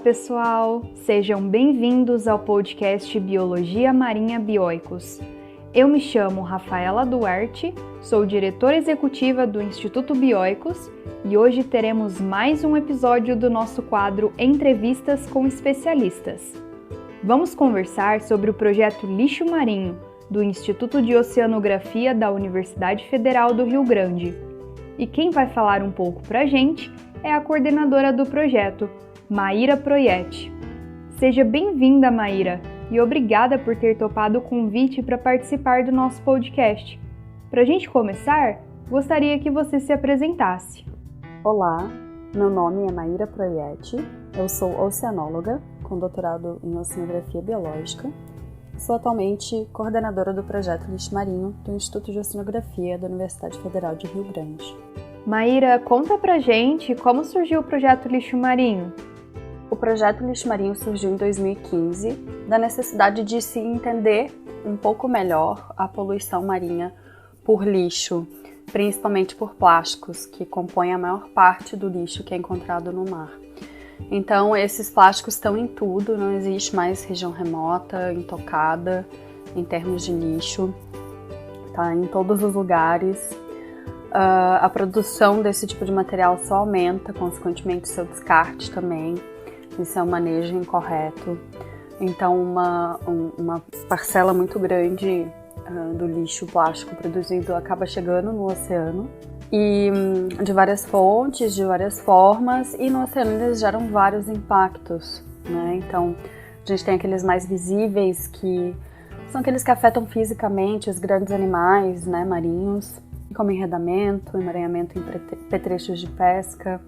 pessoal! Sejam bem-vindos ao podcast Biologia Marinha Bioicos. Eu me chamo Rafaela Duarte, sou diretora executiva do Instituto Bioicos e hoje teremos mais um episódio do nosso quadro Entrevistas com Especialistas. Vamos conversar sobre o projeto Lixo Marinho, do Instituto de Oceanografia da Universidade Federal do Rio Grande. E quem vai falar um pouco pra gente é a coordenadora do projeto, Maíra Proietti. Seja bem-vinda, Maíra, e obrigada por ter topado o convite para participar do nosso podcast. Para a gente começar, gostaria que você se apresentasse. Olá, meu nome é Maíra Proietti, eu sou oceanóloga com doutorado em Oceanografia Biológica. Sou atualmente coordenadora do projeto Lixo Marinho do Instituto de Oceanografia da Universidade Federal de Rio Grande. Maíra, conta pra gente como surgiu o projeto Lixo Marinho. O projeto Lixo Marinho surgiu em 2015 da necessidade de se entender um pouco melhor a poluição marinha por lixo, principalmente por plásticos, que compõem a maior parte do lixo que é encontrado no mar. Então, esses plásticos estão em tudo, não existe mais região remota, intocada, em termos de lixo, tá em todos os lugares. A produção desse tipo de material só aumenta, consequentemente seu descarte também. Isso é um manejo incorreto. Então, uma parcela muito grande do lixo plástico produzido acaba chegando no oceano. E de várias fontes, de várias formas, e no oceano eles geram vários impactos, né? Então, a gente tem aqueles mais visíveis, que são aqueles que afetam fisicamente os grandes animais, né, marinhos, como enredamento, emaranhamento em petrechos de pesca,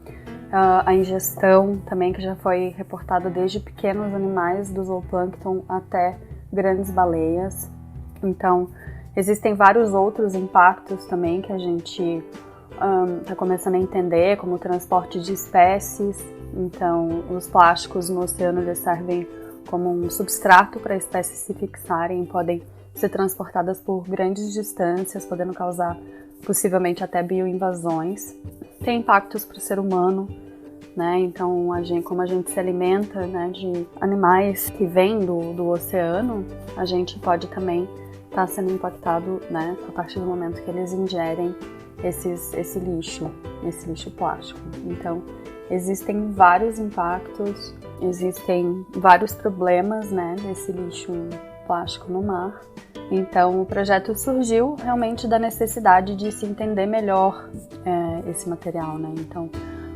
a ingestão também, que já foi reportada desde pequenos animais do zooplâncton até grandes baleias. Então, existem vários outros impactos também que a gente está começando a entender, como o transporte de espécies. Então, os plásticos no oceano eles servem como um substrato para espécies se fixarem, podem ser transportadas por grandes distâncias, podendo causar possivelmente até bioinvasões. Tem impactos para o ser humano, né? Então, como a gente se alimenta, né, de animais que vêm do oceano, a gente pode também estar sendo impactado, né, a partir do momento que eles ingerem esse lixo plástico. Então, existem vários impactos, existem vários problemas, né, desse lixo plástico no mar. Então, o projeto surgiu realmente da necessidade de se entender melhor esse material, né? Então,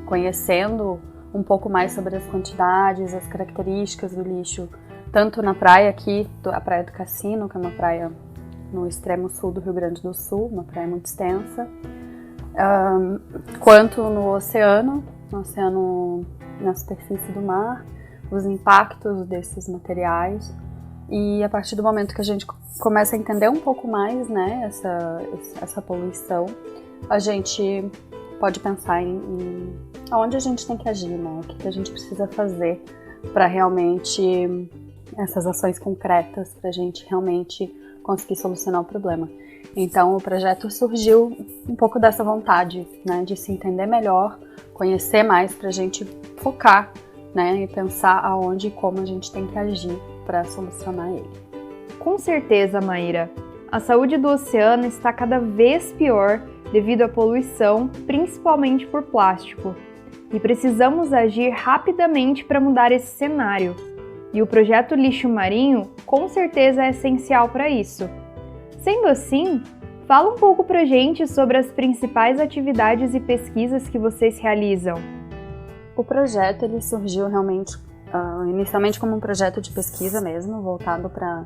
conhecendo um pouco mais sobre as quantidades, as características do lixo, tanto na praia aqui, a Praia do Cassino, que é uma praia no extremo sul do Rio Grande do Sul, uma praia muito extensa, quanto no oceano, na superfície do mar, os impactos desses materiais. E a partir do momento que a gente começa a entender um pouco mais, né, essa poluição, a gente pode pensar em aonde a gente tem que agir, né, o que a gente precisa fazer para realmente essas ações concretas, para a gente realmente conseguir solucionar o problema. Então, o projeto surgiu um pouco dessa vontade, né, de se entender melhor, conhecer mais, para a gente focar, né, e pensar aonde e como a gente tem que agir para solucionar ele. Com certeza, Maíra. A saúde do oceano está cada vez pior devido à poluição, principalmente por plástico. E precisamos agir rapidamente para mudar esse cenário. E o projeto Lixo Marinho com certeza é essencial para isso. Sendo assim, fala um pouco pra gente sobre as principais atividades e pesquisas que vocês realizam. O projeto ele surgiu realmente inicialmente como um projeto de pesquisa mesmo, voltado para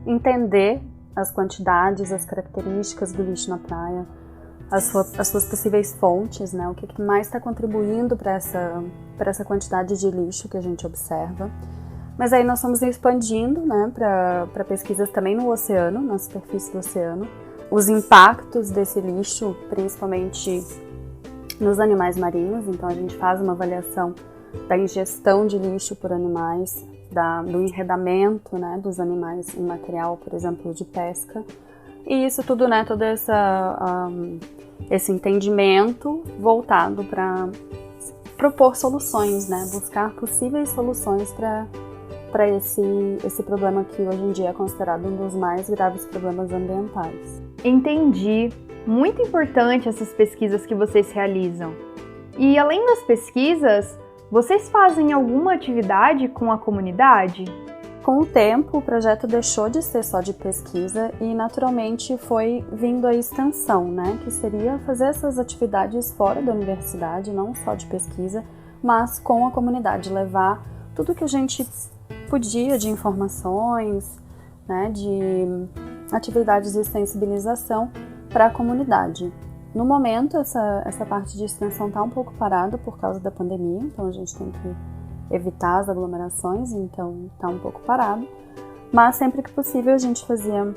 entender as quantidades, as características do lixo na praia, as suas possíveis fontes, né, o que mais está contribuindo para essa quantidade de lixo que a gente observa. Mas aí nós fomos expandindo, né, para pesquisas também no oceano, na superfície do oceano, os impactos desse lixo, principalmente nos animais marinhos. Então a gente faz uma avaliação da ingestão de lixo por animais, do enredamento, né, dos animais em material, por exemplo, de pesca. E isso tudo, né, todo esse entendimento voltado para propor soluções, né? Buscar possíveis soluções para esse problema que hoje em dia é considerado um dos mais graves problemas ambientais. Entendi. Muito importante essas pesquisas que vocês realizam. E além das pesquisas, vocês fazem alguma atividade com a comunidade? Com o tempo, o projeto deixou de ser só de pesquisa e naturalmente foi vindo a extensão, né? Que seria fazer essas atividades fora da universidade, não só de pesquisa, mas com a comunidade, levar tudo que a gente podia de informações, né, de atividades de sensibilização para a comunidade. No momento, essa parte de extensão está um pouco parada por causa da pandemia, então a gente tem que evitar as aglomerações, então está um pouco parado. Mas sempre que possível a gente fazia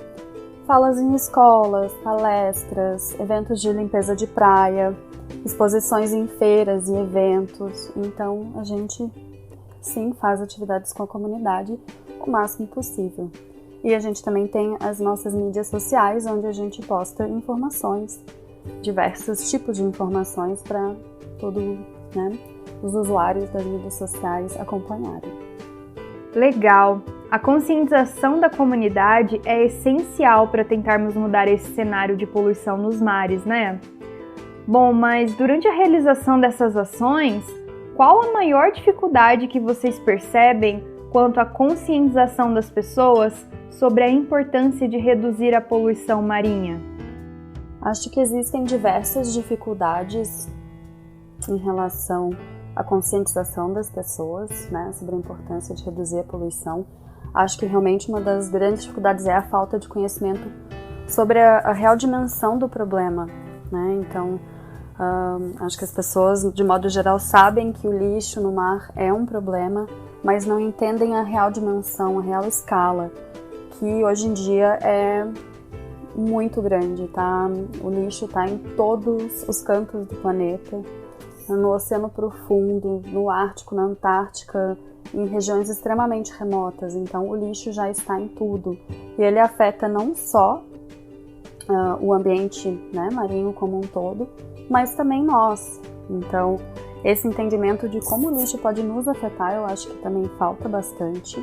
falas em escolas, palestras, eventos de limpeza de praia, exposições em feiras e eventos. Então a gente sim faz atividades com a comunidade o máximo possível. E a gente também tem as nossas mídias sociais, onde a gente posta informações, diversos tipos de informações para todos, né, os usuários das mídias sociais acompanharem. Legal! A conscientização da comunidade é essencial para tentarmos mudar esse cenário de poluição nos mares, né? Bom, mas durante a realização dessas ações, qual a maior dificuldade que vocês percebem quanto à conscientização das pessoas sobre a importância de reduzir a poluição marinha? Acho que existem diversas dificuldades em relação à conscientização das pessoas, né, sobre a importância de reduzir a poluição. Acho que realmente uma das grandes dificuldades é a falta de conhecimento sobre a real dimensão do problema, né? Então, acho que as pessoas, de modo geral, sabem que o lixo no mar é um problema, mas não entendem a real dimensão, a real escala, que hoje em dia é muito grande, tá? O lixo está em todos os cantos do planeta, no Oceano Profundo, no Ártico, na Antártica, em regiões extremamente remotas. Então, o lixo já está em tudo. E ele afeta não só o ambiente, né, marinho como um todo, mas também nós. Então, esse entendimento de como o lixo pode nos afetar, eu acho que também falta bastante.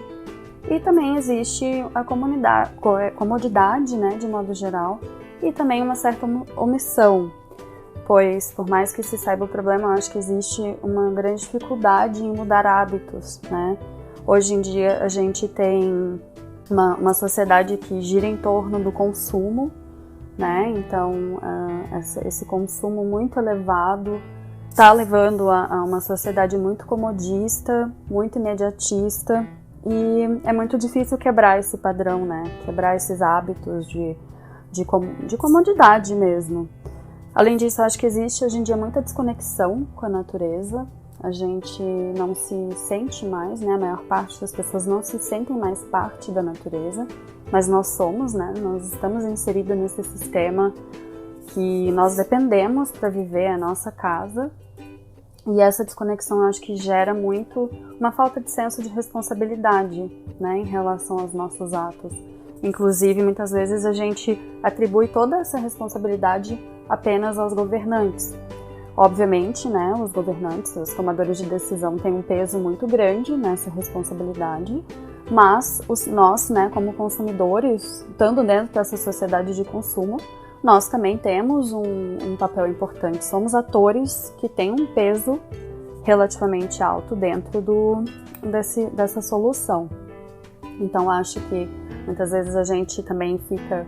E também existe a comodidade, né, de modo geral, e também uma certa omissão, pois, por mais que se saiba o problema, eu acho que existe uma grande dificuldade em mudar hábitos, né? Hoje em dia, a gente tem uma sociedade que gira em torno do consumo, né? Então, esse consumo muito elevado está levando a uma sociedade muito comodista, muito imediatista, e é muito difícil quebrar esse padrão, né? Quebrar esses hábitos de comodidade mesmo. Além disso, eu acho que existe hoje em dia muita desconexão com a natureza. A gente não se sente mais, né? A maior parte das pessoas não se sentem mais parte da natureza, mas nós somos, né? Nós estamos inseridos nesse sistema que nós dependemos para viver a nossa casa. E essa desconexão, eu acho que gera muito uma falta de senso de responsabilidade, né, em relação aos nossos atos. Inclusive, muitas vezes a gente atribui toda essa responsabilidade apenas aos governantes. Obviamente, né, os governantes, os tomadores de decisão têm um peso muito grande nessa responsabilidade, mas nós, né, como consumidores, estando dentro dessa sociedade de consumo, nós também temos um papel importante. Somos atores que têm um peso relativamente alto dentro dessa solução. Então, acho que muitas vezes a gente também fica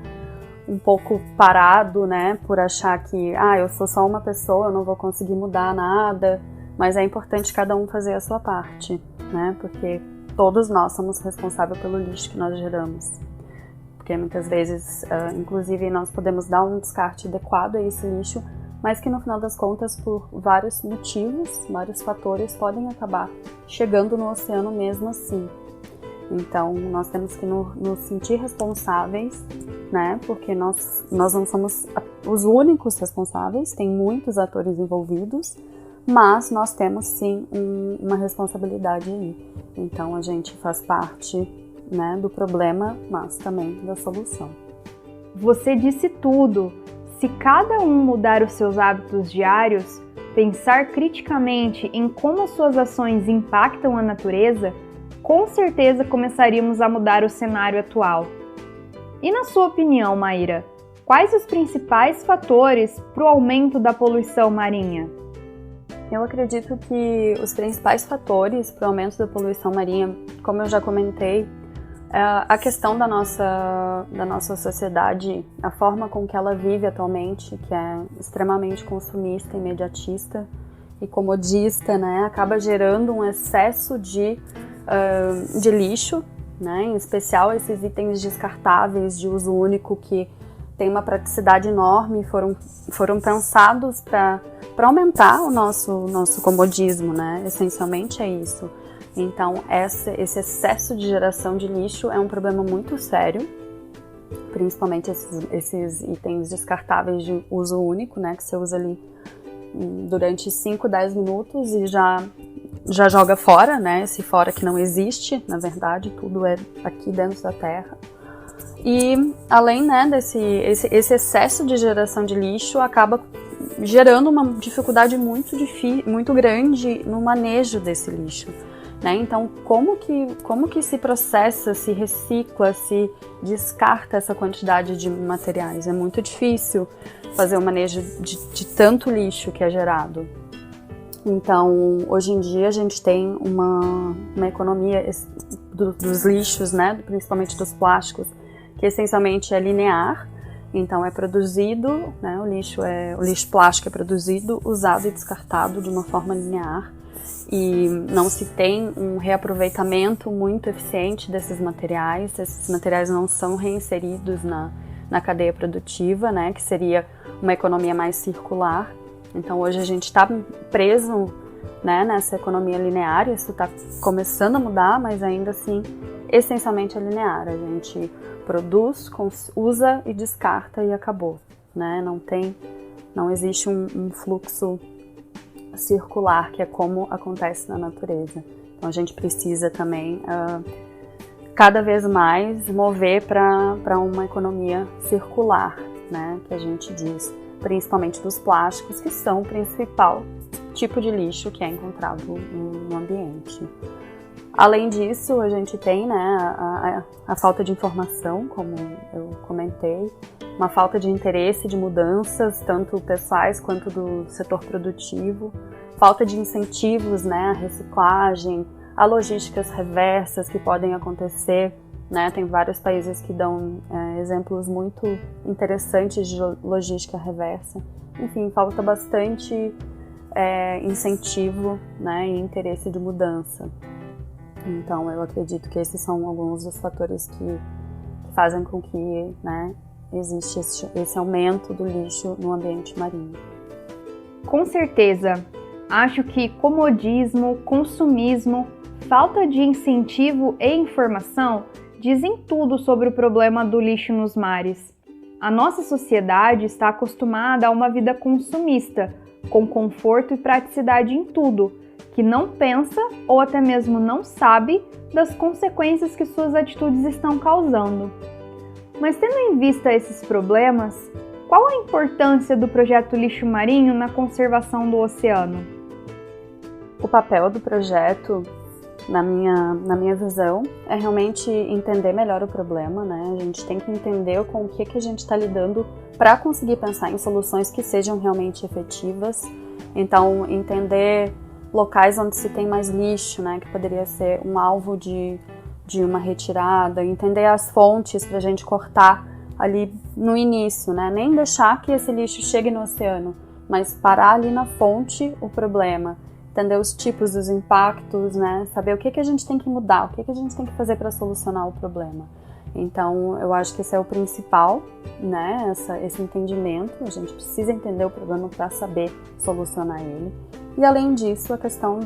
um pouco parado, né, por achar que eu sou só uma pessoa, eu não vou conseguir mudar nada, mas é importante cada um fazer a sua parte, né, porque todos nós somos responsáveis pelo lixo que nós geramos. Porque muitas vezes, inclusive, nós podemos dar um descarte adequado a esse lixo, mas que no final das contas, por vários motivos, vários fatores, podem acabar chegando no oceano mesmo assim. Então, nós temos que nos sentir responsáveis, né? Porque nós não somos os únicos responsáveis, tem muitos atores envolvidos, mas nós temos sim uma responsabilidade aí. Então, a gente faz parte, né, do problema, mas também da solução. Você disse tudo. Se cada um mudar os seus hábitos diários, pensar criticamente em como as suas ações impactam a natureza, com certeza começaríamos a mudar o cenário atual. E na sua opinião, Maíra, quais os principais fatores para o aumento da poluição marinha? Eu acredito que os principais fatores para o aumento da poluição marinha, como eu já comentei, é a questão da nossa sociedade, a forma com que ela vive atualmente, que é extremamente consumista, imediatista e comodista, né? Acaba gerando um excesso de lixo, né? Em especial esses itens descartáveis de uso único que tem uma praticidade enorme, foram pensados para aumentar o nosso comodismo, né? Essencialmente é isso. Então, esse excesso de geração de lixo é um problema muito sério, principalmente esses itens descartáveis de uso único, né? Que você usa ali durante 5, 10 minutos e já joga fora, né? Esse fora que não existe, na verdade, tudo é aqui dentro da terra. E além, né, esse excesso de geração de lixo acaba gerando uma dificuldade muito grande no manejo desse lixo, né? Então, como que se processa, se recicla, se descarta essa quantidade de materiais? É muito difícil fazer o manejo de tanto lixo que é gerado. Então, hoje em dia a gente tem uma economia dos lixos, né, principalmente dos plásticos, que essencialmente é linear. Então é produzido, né, o lixo plástico é produzido, usado e descartado de uma forma linear e não se tem um reaproveitamento muito eficiente desses materiais. Esses materiais não são reinseridos na cadeia produtiva, né, que seria uma economia mais circular. Então hoje a gente está preso, né, nessa economia linear. Isso está começando a mudar, mas ainda assim essencialmente é linear. A gente produz, usa e descarta e acabou, né? Não existe um fluxo circular, que é como acontece na natureza. Então a gente precisa também cada vez mais mover para uma economia circular, né? Que a gente diz, principalmente dos plásticos, que são o principal tipo de lixo que é encontrado no ambiente. Além disso, a gente tem, né, a falta de informação, como eu comentei, uma falta de interesse de mudanças, tanto pessoais quanto do setor produtivo, falta de incentivos, né, à reciclagem, a logísticas reversas que podem acontecer, né, tem vários países que dão exemplos muito interessantes de logística reversa. Enfim, falta bastante incentivo, né, e interesse de mudança. Então, eu acredito que esses são alguns dos fatores que fazem com que, né, existe esse aumento do lixo no ambiente marinho. Com certeza. Acho que comodismo, consumismo, falta de incentivo e informação dizem tudo sobre o problema do lixo nos mares. A nossa sociedade está acostumada a uma vida consumista, com conforto e praticidade em tudo, que não pensa ou até mesmo não sabe das consequências que suas atitudes estão causando. Mas tendo em vista esses problemas, qual a importância do projeto Lixo Marinho na conservação do oceano? O papel do projeto, na minha visão, é realmente entender melhor o problema, né? A gente tem que entender com o que a gente está lidando para conseguir pensar em soluções que sejam realmente efetivas. Então, entender locais onde se tem mais lixo, né, que poderia ser um alvo de uma retirada, entender as fontes para a gente cortar ali no início, né, nem deixar que esse lixo chegue no oceano, mas parar ali na fonte o problema, entender os tipos dos impactos, né, saber o que a gente tem que mudar, o que a gente tem que fazer para solucionar o problema. Então, eu acho que esse é o principal, né, esse entendimento. A gente precisa entender o problema para saber solucionar ele. E, além disso, a questão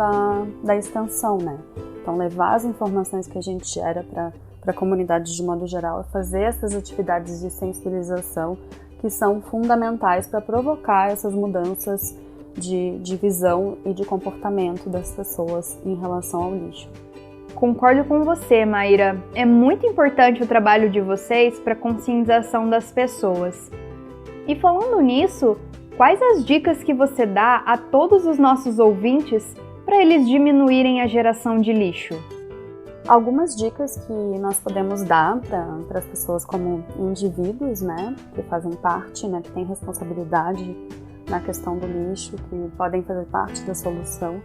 da extensão, né? Então, levar as informações que a gente gera para a comunidade de modo geral, fazer essas atividades de sensibilização que são fundamentais para provocar essas mudanças de visão e de comportamento das pessoas em relação ao lixo. Concordo com você, Maíra. É muito importante o trabalho de vocês para a conscientização das pessoas. E falando nisso, quais as dicas que você dá a todos os nossos ouvintes para eles diminuírem a geração de lixo? Algumas dicas que nós podemos dar para as pessoas como indivíduos, né, que fazem parte, né, que têm responsabilidade na questão do lixo, que podem fazer parte da solução.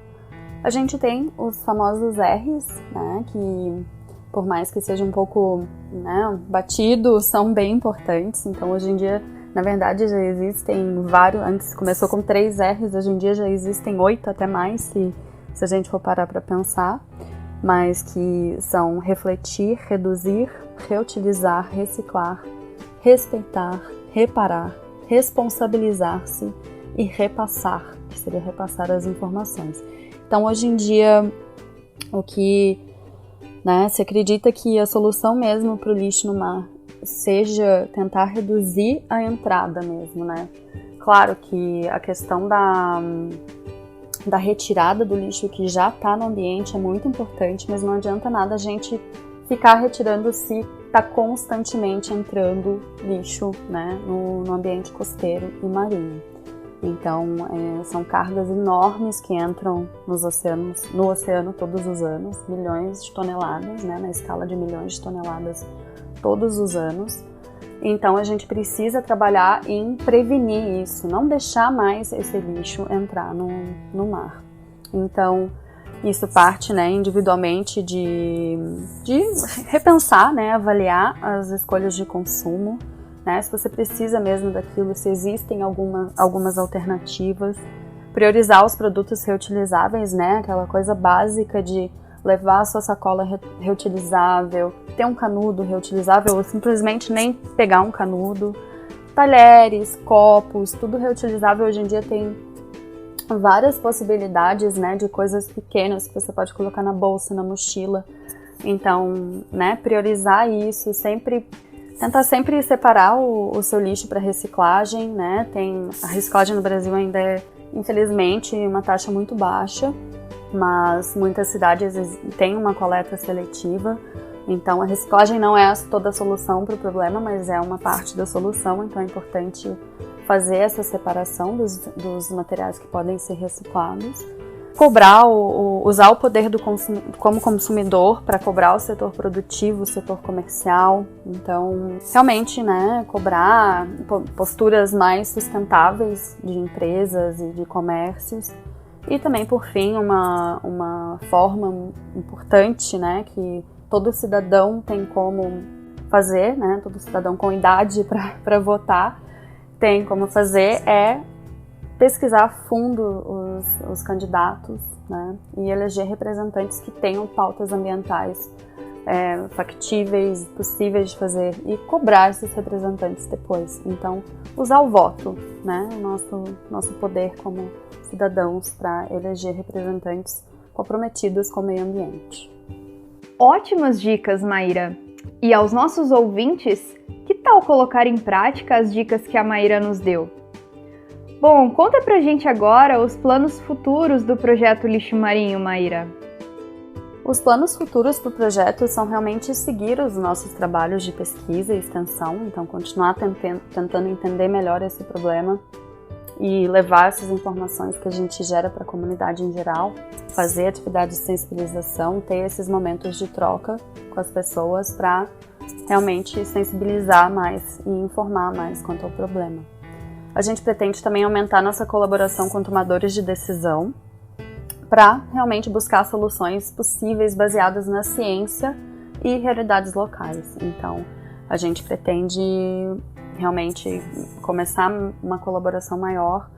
A gente tem os famosos R's, né, que por mais que seja um pouco, né, batido, são bem importantes. Então hoje em dia, na verdade, já existem vários, antes começou com 3 R's, hoje em dia já existem 8 até mais, se a gente for parar para pensar. Mas que são refletir, reduzir, reutilizar, reciclar, respeitar, reparar, responsabilizar-se e repassar, que seria repassar as informações. Então, hoje em dia, o que, né, se acredita que a solução mesmo para o lixo no mar seja tentar reduzir a entrada mesmo, né? Claro que a questão da retirada do lixo que já está no ambiente é muito importante, mas não adianta nada a gente ficar retirando se está constantemente entrando lixo, né, no ambiente costeiro e marinho. Então, são cargas enormes que entram no oceano todos os anos, milhões de toneladas, né, na escala de milhões de toneladas todos os anos. Então, a gente precisa trabalhar em prevenir isso, não deixar mais esse lixo entrar no mar. Então, isso parte, né, individualmente de repensar, né, avaliar as escolhas de consumo, né, se você precisa mesmo daquilo, se existem algumas alternativas, priorizar os produtos reutilizáveis, né, aquela coisa básica de levar a sua sacola reutilizável, ter um canudo reutilizável ou simplesmente nem pegar um canudo, talheres, copos, tudo reutilizável. Hoje em dia tem várias possibilidades, né, de coisas pequenas que você pode colocar na bolsa, na mochila. Então, né, priorizar isso, tentar sempre separar o seu lixo para reciclagem, né? A reciclagem no Brasil ainda é, infelizmente, uma taxa muito baixa, mas muitas cidades têm uma coleta seletiva. Então, a reciclagem não é toda a solução para o problema, mas é uma parte da solução. Então, é importante fazer essa separação dos materiais que podem ser reciclados. Usar o poder como consumidor para cobrar o setor produtivo, o setor comercial. Então, realmente, né, cobrar posturas mais sustentáveis de empresas e de comércios. E também, por fim, uma forma importante, né, que todo cidadão tem como fazer, né, todo cidadão com idade para votar tem como fazer, é pesquisar a fundo os candidatos, né, e eleger representantes que tenham pautas ambientais factíveis, possíveis de fazer, e cobrar esses representantes depois. Então, usar o voto, né, o nosso poder como cidadãos para eleger representantes comprometidos com o meio ambiente. Ótimas dicas, Maíra! E aos nossos ouvintes, que tal colocar em prática as dicas que a Maíra nos deu? Bom, conta pra gente agora os planos futuros do projeto Lixo Marinho, Maíra. Os planos futuros para o projeto são realmente seguir os nossos trabalhos de pesquisa e extensão, então continuar tentando entender melhor esse problema e levar essas informações que a gente gera para a comunidade em geral, fazer atividades de sensibilização, ter esses momentos de troca com as pessoas para realmente sensibilizar mais e informar mais quanto ao problema. A gente pretende também aumentar nossa colaboração com tomadores de decisão para realmente buscar soluções possíveis baseadas na ciência e realidades locais. Então, a gente pretende realmente começar uma colaboração maior,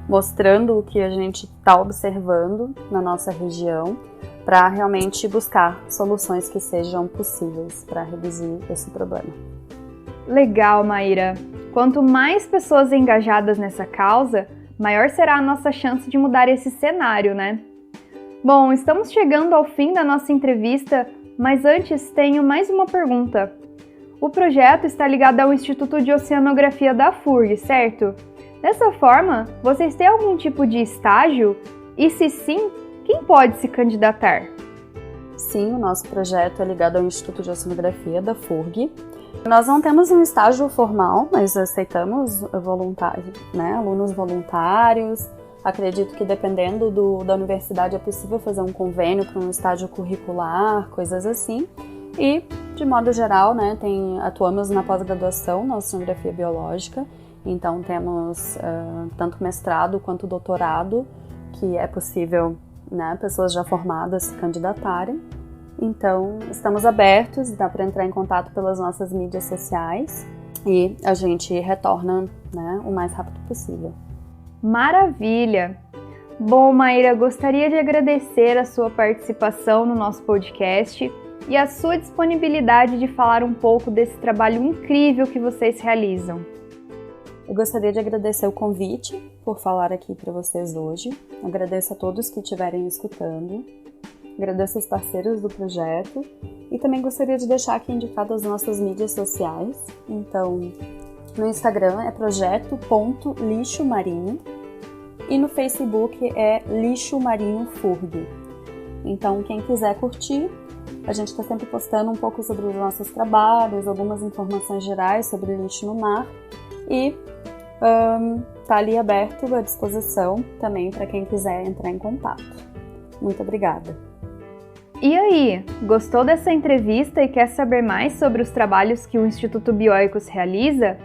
mostrando o que a gente está observando na nossa região, para realmente buscar soluções que sejam possíveis para reduzir esse problema. Legal, Maíra! Quanto mais pessoas engajadas nessa causa, maior será a nossa chance de mudar esse cenário, né? Bom, estamos chegando ao fim da nossa entrevista, mas antes tenho mais uma pergunta. O projeto está ligado ao Instituto de Oceanografia da FURG, certo? Dessa forma, vocês têm algum tipo de estágio? E se sim, quem pode se candidatar? Sim, o nosso projeto é ligado ao Instituto de Oceanografia da FURG. Nós não temos um estágio formal, mas aceitamos alunos voluntários. Acredito que dependendo da universidade é possível fazer um convênio para um estágio curricular, coisas assim. E, de modo geral, atuamos na pós-graduação na oceanografia biológica. Então temos tanto mestrado quanto doutorado, que é possível pessoas já formadas se candidatarem. Então, estamos abertos, dá para entrar em contato pelas nossas mídias sociais e a gente retorna o mais rápido possível. Maravilha! Bom, Maíra, gostaria de agradecer a sua participação no nosso podcast e a sua disponibilidade de falar um pouco desse trabalho incrível que vocês realizam. Eu gostaria de agradecer o convite por falar aqui para vocês hoje. Agradeço a todos que estiverem escutando. Agradeço aos parceiros do projeto e também gostaria de deixar aqui indicado as nossas mídias sociais. Então, no Instagram é projeto.lixomarinho e no Facebook é Lixo Marinho FURB. Então, quem quiser curtir, a gente está sempre postando um pouco sobre os nossos trabalhos, algumas informações gerais sobre lixo no mar e está ali aberto à disposição também para quem quiser entrar em contato. Muito obrigada! E aí, gostou dessa entrevista e quer saber mais sobre os trabalhos que o Instituto Bioicos realiza?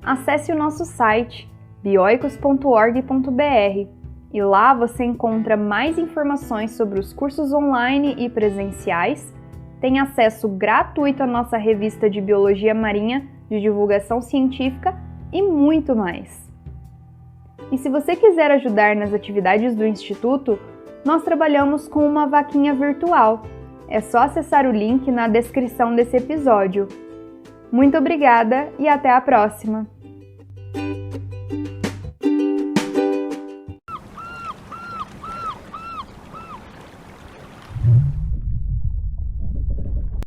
Acesse o nosso site bioicos.org.br e lá você encontra mais informações sobre os cursos online e presenciais, tem acesso gratuito à nossa revista de Biologia Marinha de divulgação científica e muito mais. E se você quiser ajudar nas atividades do Instituto, nós trabalhamos com uma vaquinha virtual. É só acessar o link na descrição desse episódio. Muito obrigada e até a próxima!